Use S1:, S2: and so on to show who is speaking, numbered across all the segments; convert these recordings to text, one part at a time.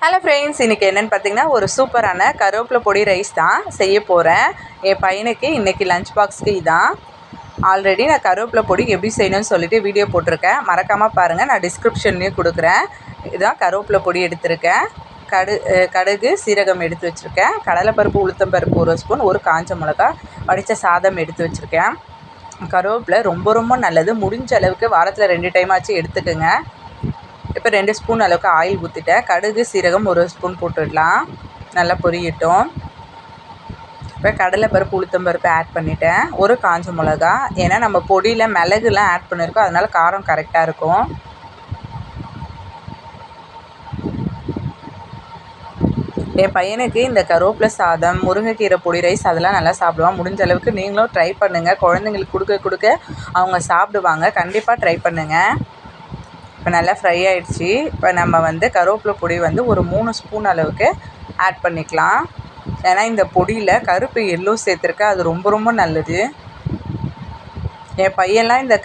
S1: Hello friends, இன்றைக்கி என்னென்னு பார்த்தீங்கன்னா ஒரு சூப்பரான கருவேப்பிலை பொடி ரைஸ் தான் செய்ய போகிறேன். என் பையனுக்கு இன்றைக்கி லஞ்ச் பாக்ஸ்க்கு இதான். ஆல்ரெடி நான் கருவேப்பிலை பொடி எப்படி செய்யணும்னு சொல்லிவிட்டு வீடியோ போட்டிருக்கேன், மறக்காமல் பாருங்கள். நான் டிஸ்கிரிப்ஷன்லேயும் கொடுக்குறேன். இதுதான் கருவேப்பிலை பொடி எடுத்திருக்கேன். கடுகு சீரகம் எடுத்து வச்சுருக்கேன். கடலைப்பருப்பு உளுத்தம்பருப்பு 1 ஸ்பூன், ஒரு காஞ்ச மிளகா, வடித்த சாதம் எடுத்து வச்சுருக்கேன். கருவேப்பிலை ரொம்ப ரொம்ப நல்லது. முடிஞ்ச அளவுக்கு வாரத்தில் 2 டைம் ஆச்சு எடுத்துக்கோங்க. இப்போ 2 ஸ்பூன் அளவுக்கு ஆயில் ஊற்றிட்டேன். கடுகு சீரகம் 1 ஸ்பூன் போட்டுடலாம். நல்லா பொரியட்டும். இப்போ கடலைப்பருப்பு உளுத்தம்பருப்பு ஆட் பண்ணிவிட்டேன். ஒரு காஞ்ச மிளகா, ஏன்னா நம்ம பொடியில் மிளகுலாம் ஆட் பண்ணியிருக்கோம், அதனால் காரம் கரெக்டாக இருக்கும். என் பையனுக்கு இந்த கருவேப்பிலை சாதம், முருங்கைக்கீரை பொடி ரைஸ் அதெல்லாம் நல்லா சாப்பிடுவான். முடிஞ்ச அளவுக்கு நீங்களும் ட்ரை பண்ணுங்கள். குழந்தைங்களுக்கு கொடுக்க அவங்க சாப்பிடுவாங்க. கண்டிப்பாக ட்ரை பண்ணுங்கள். இப்போ நல்லா ஃப்ரை ஆகிடுச்சி. இப்போ நம்ம கருவேப்பிலை பொடி ஒரு 3 ஸ்பூன் அளவுக்கு ஆட் பண்ணிக்கலாம். ஏன்னா இந்த பொடியில் கருப்பு எள்ளு சேர்த்துருக்கேன், அது ரொம்ப ரொம்ப நல்லது. என் பையன்லாம் இந்த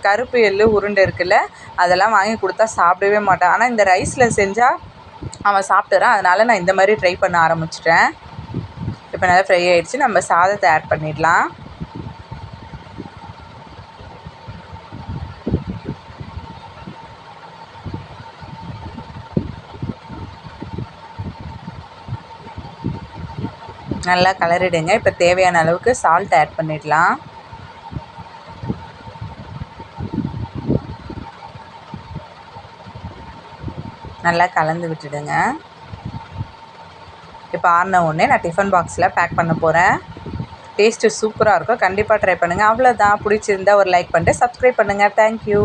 S1: கருப்பு எள்ளு உருண்டை இருக்குல்ல, அதெல்லாம் வாங்கி கொடுத்தா சாப்பிடவே மாட்டான். ஆனால் இந்த ரைஸில் செஞ்சால் அவன் சாப்பிட்டுறான். அதனால் நான் இந்த மாதிரி ட்ரை பண்ண ஆரம்பிச்சிட்டேன். இப்போ நல்லா ஃப்ரை ஆகிடுச்சி. நம்ம சாதத்தை ஆட் பண்ணிடலாம். நல்லா கலரிடுங்க. இப்போ தேவையான அளவுக்கு சால்ட் ஆட் பண்ணிடலாம். நல்லா கலந்து விட்டுடுங்க. இப்போ ஆறின உடனே நான் டிஃபன் பாக்ஸில் பேக் பண்ண போகிறேன். டேஸ்ட்டு சூப்பராக இருக்கும். கண்டிப்பாக ட்ரை பண்ணுங்கள். அவ்வளோதான். பிடிச்சிருந்தா ஒரு லைக் பண்ணிட்டு சப்ஸ்கிரைப் பண்ணுங்கள். தேங்க்யூ.